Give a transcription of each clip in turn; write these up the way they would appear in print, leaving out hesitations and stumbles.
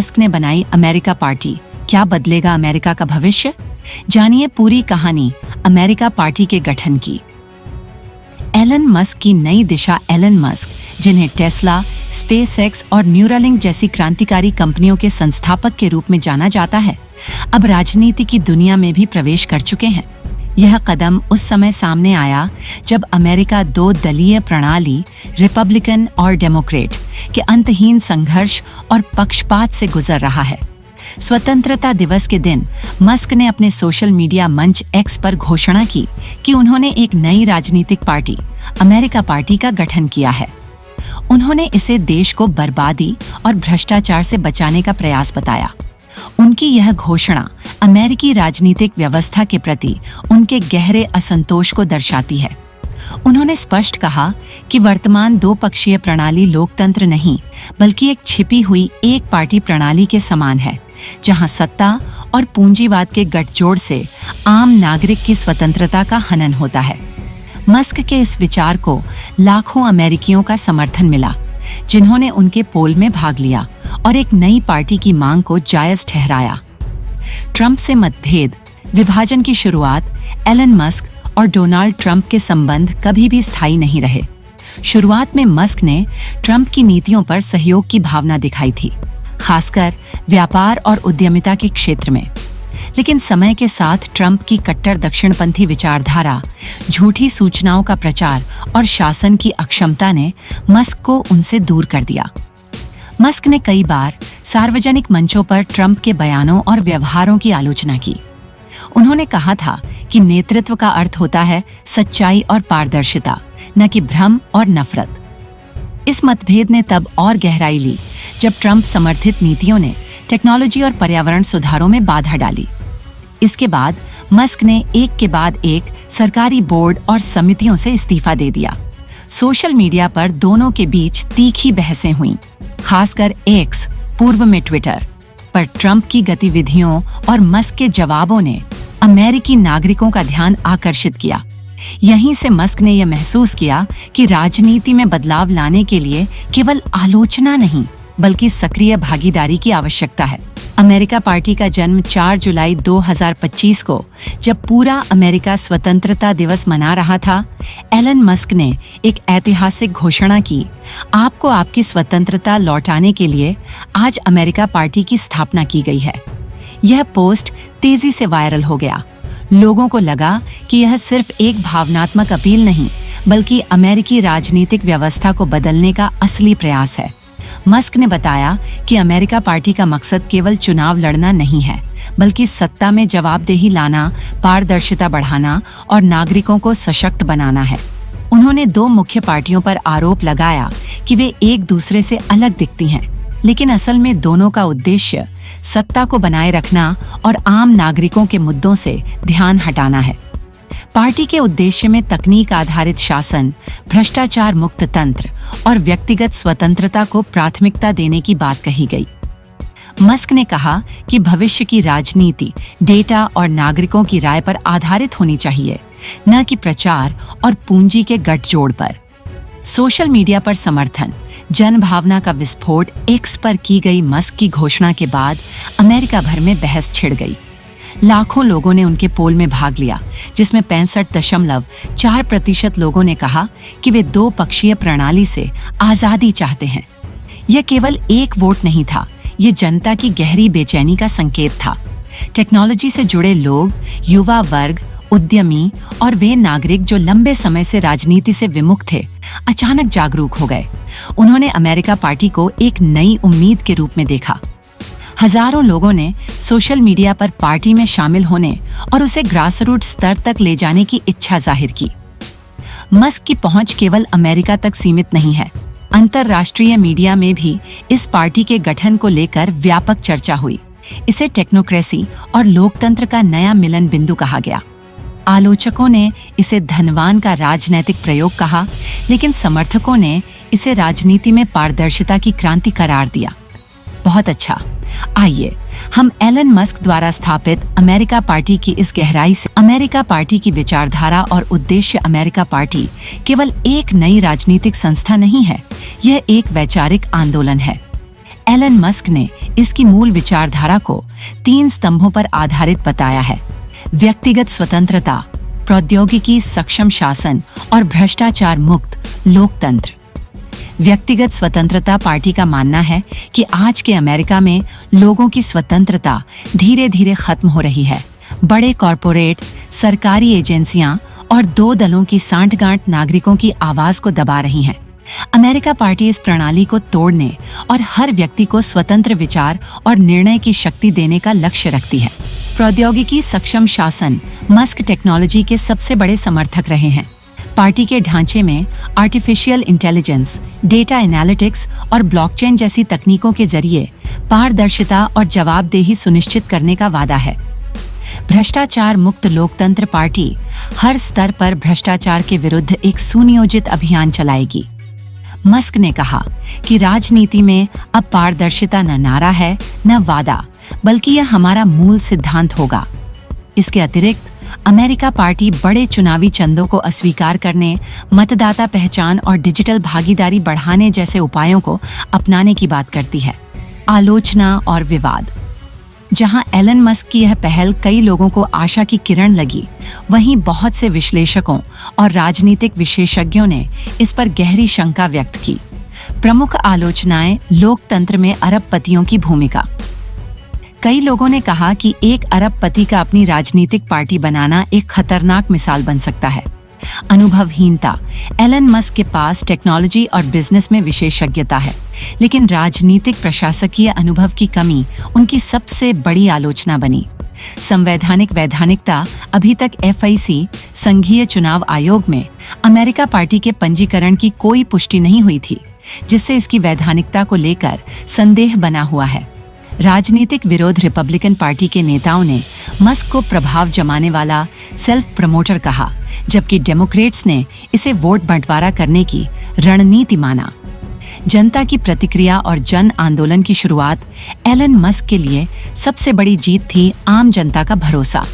Musk ने बनाई America party. क्या बदलेगा अमेरिका का भविष्य? जानिए पूरी कहानी अमेरिका पार्टी के गठन की। एलन मस्क की नई दिशा। एलन मस्क, जिन्हें टेस्ला, स्पेसएक्स और न्यूरालिंक जैसी क्रांतिकारी कंपनियों के संस्थापक के रूप में जाना जाता है, अब राजनीति की दुनिया में भी प्रवेश कर चुके हैं। यह कदम उस समय सामने आया जब अमेरिका दो दलीय प्रणाली, रिपब्लिकन और डेमोक्रेट, के अंतहीन संघर्ष और पक्षपात से गुजर रहा है। स्वतंत्रता दिवस के दिन मस्क ने अपने सोशल मीडिया मंच एक्स पर घोषणा की कि उन्होंने एक नई राजनीतिक पार्टी, अमेरिका पार्टी का गठन किया है। उन्होंने इसे देश को बर्बादी और भ्रष्टाचार से बचाने का प्रयास बताया। उनकी यह घोषणा अमेरिकी राजनीतिक व्यवस्था के प्रति उनके गहरे असंतोष को दर्शाती है। उन्होंने स्पष्ट कहा कि वर्तमान दो पक्षीय प्रणाली लोकतंत्र नहीं, बल्कि एक छिपी हुई एक पार्टी प्रणाली के समान है, जहां सत्ता और पूंजीवाद के गठजोड़ से आम नागरिक की स्वतंत्रता का हनन होता है। मस्क के इस विचार को लाखों अमेरिकियों का समर्थन मिला, जिन्होंने उनके पोल में भाग लिया और एक नई पार्टी की मांग को जायज ठहराया। ट्रंप से मतभेद, विभाजन की शुरुआत। एलन मस्क और डोनाल्ड ट्रंप के संबंध कभी भी स्थायी नहीं रहे। शुरुआत में मस्क ने ट्रंप की नीतियों पर सहयोग की भावना दिखाई थी, खासकर व्यापार और उद्यमिता के क्षेत्र में। लेकिन समय के साथ ट्रंप की कट्टर दक्षिणपंथी विचारधारा, झूठी सूचनाओं का प्रचार और शासन की अक्षमता ने मस्क को उनसे दूर कर दिया। मस्क ने कई बार सार्वजनिक मंचों पर ट्रंप के बयानों और व्यवहारों की आलोचना की। उन्होंने कहा था कि नेतृत्व का अर्थ होता है सच्चाई और पारदर्शिता, न कि भ्रम और नफरत। इस मतभेद ने तब और गहराई ली जब ट्रंप समर्थित नीतियों ने टेक्नोलॉजी और पर्यावरण सुधारों में बाधा डाली। इसके बाद मस्क ने एक के बाद एक सरकारी बोर्ड और समितियों से इस्तीफा दे दिया। सोशल मीडिया पर दोनों के बीच तीखी बहसें हुईं, खासकर एक्स, पूर्व में ट्विटर, पर ट्रंप की गतिविधियों और मस्क के जवाबों ने अमेरिकी नागरिकों का ध्यान आकर्षित किया। यहीं से मस्क ने यह महसूस किया कि राजनीति में बदलाव लाने के लिए केवल आलोचना नहीं, बल्कि सक्रिय भागीदारी की आवश्यकता है। अमेरिका पार्टी का जन्म 4 जुलाई 2025 को, जब पूरा अमेरिका स्वतंत्रता दिवस मना रहा था, एलन मस्क ने एक ऐतिहासिक घोषणा की। आपको आपकी स्वतंत्रता लौटाने के लिए आज अमेरिका पार्टी की स्थापना की गई है। यह पोस्ट तेजी से वायरल हो गया। लोगों को लगा कि यह सिर्फ एक भावनात्मक अपील नहीं, बल्कि अमेरिकी राजनीतिक व्यवस्था को बदलने का असली प्रयास है। मस्क ने बताया कि अमेरिका पार्टी का मकसद केवल चुनाव लड़ना नहीं है, बल्कि सत्ता में जवाबदेही लाना, पारदर्शिता बढ़ाना और नागरिकों को सशक्त बनाना है। उन्होंने दो मुख्य पार्टियों पर आरोप लगाया कि वे एक दूसरे से अलग दिखती हैं, लेकिन असल में दोनों का उद्देश्य सत्ता को बनाए रखना और आम नागरिकों के मुद्दों से ध्यान हटाना है। पार्टी के उद्देश्य में तकनीक आधारित शासन, भ्रष्टाचार मुक्त तंत्र और व्यक्तिगत स्वतंत्रता को प्राथमिकता देने की बात कही गई। मस्क ने कहा कि भविष्य की राजनीति डेटा और नागरिकों की राय पर आधारित होनी चाहिए, न कि प्रचार और पूंजी के गठजोड़ पर। सोशल मीडिया पर समर्थन, जनभावना का विस्फोट। एक्स पर की गई मस्क की घोषणा के बाद अमेरिका भर में बहस छिड़ गई। लाखों लोगों ने उनके पोल में भाग लिया, जिसमें 65.4% लोगों ने कहा कि वे दो पक्षीय प्रणाली से आजादी चाहते हैं। यह केवल एक वोट नहीं था, ये जनता की गहरी बेचैनी का संकेत था। टेक्नोलॉजी से जुड़े लोग, युवा वर्ग, उद्यमी और वे नागरिक जो लंबे समय से राजनीति से विमुख थे, अचानक जागरूक हो गए। उन्होंने अमेरिका पार्टी को एक नई उम्मीद के रूप में देखा। हजारों लोगों ने सोशल मीडिया पर पार्टी में शामिल होने और उसे ग्रासरूट स्तर तक ले जाने की इच्छा जाहिर की। मस्क की पहुंच केवल अमेरिका तक सीमित नहीं है। अंतर्राष्ट्रीय मीडिया में भी इस पार्टी के गठन को लेकर व्यापक चर्चा हुई। इसे टेक्नोक्रेसी और लोकतंत्र का नया मिलन बिंदु कहा गया। आलोचकों ने इसे धनवान का राजनैतिक प्रयोग कहा, लेकिन समर्थकों ने इसे राजनीति में पारदर्शिता की क्रांति करार दिया। बहुत अच्छा, आइए हम एलन मस्क द्वारा स्थापित अमेरिका पार्टी की इस गहराई से। अमेरिका पार्टी की विचारधारा और उद्देश्य। अमेरिका पार्टी केवल एक नई राजनीतिक संस्था नहीं है, यह एक वैचारिक आंदोलन है। एलन मस्क ने इसकी मूल विचारधारा को 3 स्तंभों पर आधारित बताया है: व्यक्तिगत स्वतंत्रता, प्रौद्योगिकी सक्षम शासन और भ्रष्टाचार मुक्त लोकतंत्र। व्यक्तिगत स्वतंत्रता पार्टी का मानना है कि आज के अमेरिका में लोगों की स्वतंत्रता धीरे धीरे खत्म हो रही है। बड़े कॉरपोरेट, सरकारी एजेंसियां और 2 दलों की सांठगांठ नागरिकों की आवाज को दबा रही हैं। अमेरिका पार्टी इस प्रणाली को तोड़ने और हर व्यक्ति को स्वतंत्र विचार और निर्णय की शक्ति देने का लक्ष्य रखती है। प्रौद्योगिकी सक्षम शासन। मस्क टेक्नोलॉजी के सबसे बड़े समर्थक रहे हैं। पार्टी के ढांचे में आर्टिफिशियल इंटेलिजेंस, डेटा एनालिटिक्स और ब्लॉकचेन जैसी तकनीकों के जरिए पारदर्शिता और जवाबदेही सुनिश्चित करने का वादा है। भ्रष्टाचार मुक्त लोकतंत्र पार्टी हर स्तर पर भ्रष्टाचार के विरुद्ध एक सुनियोजित अभियान चलाएगी। मस्क ने कहा कि राजनीति में अब पारदर्शिता न नारा है न वादा, बल्कि यह हमारा मूल सिद्धांत होगा। इसके अतिरिक्त अमेरिका पार्टी बड़े चुनावी चंदों को अस्वीकार करने, मतदाता पहचान और डिजिटल भागीदारी बढ़ाने जैसे उपायों को अपनाने की बात करती है। आलोचना और विवाद। जहां एलन मस्क की यह पहल कई लोगों को आशा की किरण लगी, वहीं बहुत से विश्लेषकों और राजनीतिक विशेषज्ञों ने इस पर गहरी शंका व्यक्त की। प्रमुख आलोचनाएं: लोकतंत्र में अरबपतियों की भूमिका। कई लोगों ने कहा कि एक अरबपति का अपनी राजनीतिक पार्टी बनाना एक खतरनाक मिसाल बन सकता है। अनुभवहीनता। एलन मस्क के पास टेक्नोलॉजी और बिजनेस में विशेषज्ञता है, लेकिन राजनीतिक प्रशासकीय अनुभव की कमी उनकी सबसे बड़ी आलोचना बनी। संवैधानिक वैधानिकता। अभी तक FIC, संघीय चुनाव आयोग में अमेरिका पार्टी के पंजीकरण की कोई पुष्टि नहीं हुई थी, जिससे इसकी वैधानिकता को लेकर संदेह बना हुआ है। राजनीतिक विरोध। रिपब्लिकन पार्टी के नेताओं ने मस्क को प्रभाव जमाने वाला सेल्फ प्रमोटर कहा, जबकि डेमोक्रेट्स ने इसे वोट बंटवारा करने की रणनीति माना। जनता की प्रतिक्रिया और जन आंदोलन की शुरुआत। एलन मस्क के लिए सबसे बड़ी जीत थी आम जनता का भरोसा।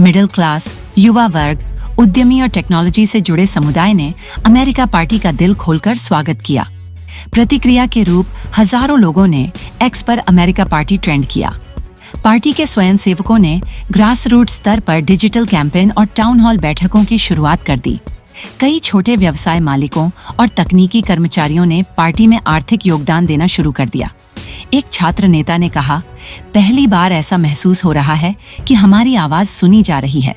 मिडिल क्लास, युवा वर्ग, उद्यमी और टेक्नोलॉजी से जुड़े समुदाय ने अमेरिका पार्टी का दिल खोलकर स्वागत किया। प्रतिक्रिया के रूप हजारों लोगों ने एक्स पर अमेरिका पार्टी ट्रेंड किया। पार्टी के स्वयंसेवकों ने ग्रास रूट स्तर पर डिजिटल कैंपेन और टाउन हॉल बैठकों की शुरुआत कर दी। कई छोटे व्यवसाय मालिकों और तकनीकी कर्मचारियों ने पार्टी में आर्थिक योगदान देना शुरू कर दिया। एक छात्र नेता ने कहा, पहली बार ऐसा महसूस हो रहा है कि हमारी आवाज सुनी जा रही है।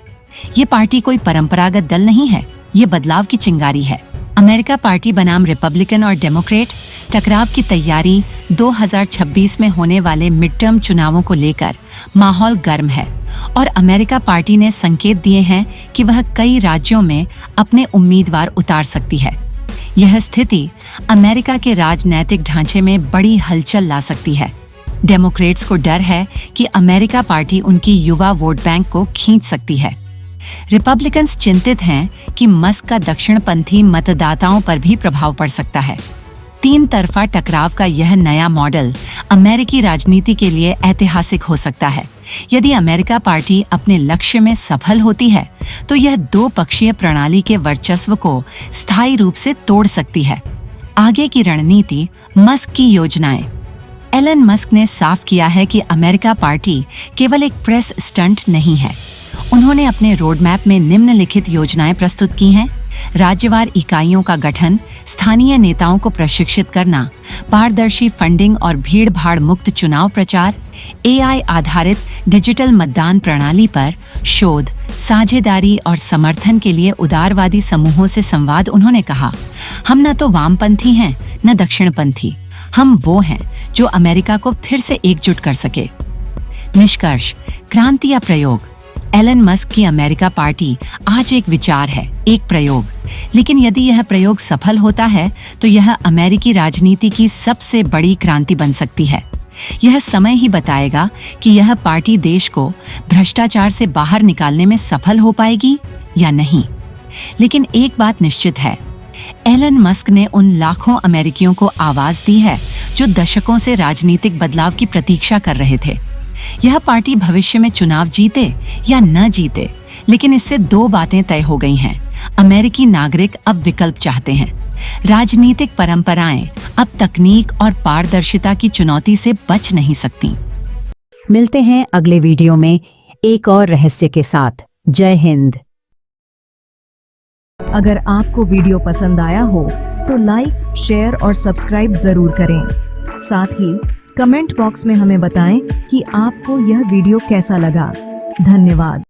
ये पार्टी कोई परंपरागत दल नहीं है, ये बदलाव की चिंगारी है। अमेरिका पार्टी बनाम रिपब्लिकन और डेमोक्रेट टकराव की तैयारी। 2026 में होने वाले मिड टर्म चुनावों को लेकर माहौल गर्म है और अमेरिका पार्टी ने संकेत दिए हैं कि वह कई राज्यों में अपने उम्मीदवार उतार सकती है। यह स्थिति अमेरिका के राजनैतिक ढांचे में बड़ी हलचल ला सकती है। डेमोक्रेट्स को डर है कि अमेरिका पार्टी उनकी युवा वोट बैंक को खींच सकती है। रिपब्लिकन्स चिंतित हैं कि मस्क का दक्षिणपंथी मतदाताओं पर भी प्रभाव पड़ सकता है। 3 तरफा टकराव का यह नया मॉडल अमेरिकी राजनीति के लिए ऐतिहासिक हो सकता है। यदि अमेरिका पार्टी अपने लक्ष्य में सफल होती है, तो यह 2 पक्षीय प्रणाली के वर्चस्व को स्थायी रूप से तोड़ सकती है। आगे की रणनीति। मस्क की योजनाएं। एलन मस्क ने साफ किया है कि अमेरिका पार्टी केवल एक प्रेस स्टंट नहीं है। उन्होंने अपने रोड मैप में निम्नलिखित योजनाएं प्रस्तुत की हैं: राज्यवार इकाइयों का गठन, स्थानीय नेताओं को प्रशिक्षित करना, पारदर्शी फंडिंग और भीड़-भाड़ मुक्त चुनाव प्रचार, AI आधारित डिजिटल मतदान प्रणाली पर शोध, साझेदारी और समर्थन के लिए उदारवादी समूहों से संवाद। उन्होंने कहा, हम न तो वामपंथी हैं न दक्षिणपंथी, हम वो हैं जो अमेरिका को फिर से एकजुट कर सके। निष्कर्ष। क्रांति या प्रयोग। एलन मस्क की अमेरिका पार्टी आज एक विचार है, एक प्रयोग, लेकिन यदि यह प्रयोग सफल होता है तो यह अमेरिकी राजनीति की सबसे बड़ी क्रांति बन सकती है। यह समय ही बताएगा कि यह पार्टी देश को भ्रष्टाचार से बाहर निकालने में सफल हो पाएगी या नहीं। लेकिन एक बात निश्चित है, एलन मस्क ने उन लाखों अमेरिकियों को आवाज दी है जो दशकों से राजनीतिक बदलाव की प्रतीक्षा कर रहे थे। यह पार्टी भविष्य में चुनाव जीते या न जीते, लेकिन इससे 2 बातें तय हो गई हैं। अमेरिकी नागरिक अब विकल्प चाहते हैं। राजनीतिक परंपराएं अब तकनीक और पारदर्शिता की चुनौती से बच नहीं सकती। मिलते हैं अगले वीडियो में एक और रहस्य के साथ। जय हिंद। अगर आपको वीडियो पसंद आया हो तो लाइक, शेयर और सब्सक्राइब जरूर करें। साथ ही कमेंट बॉक्स में हमें बताएं कि आपको यह वीडियो कैसा लगा। धन्यवाद।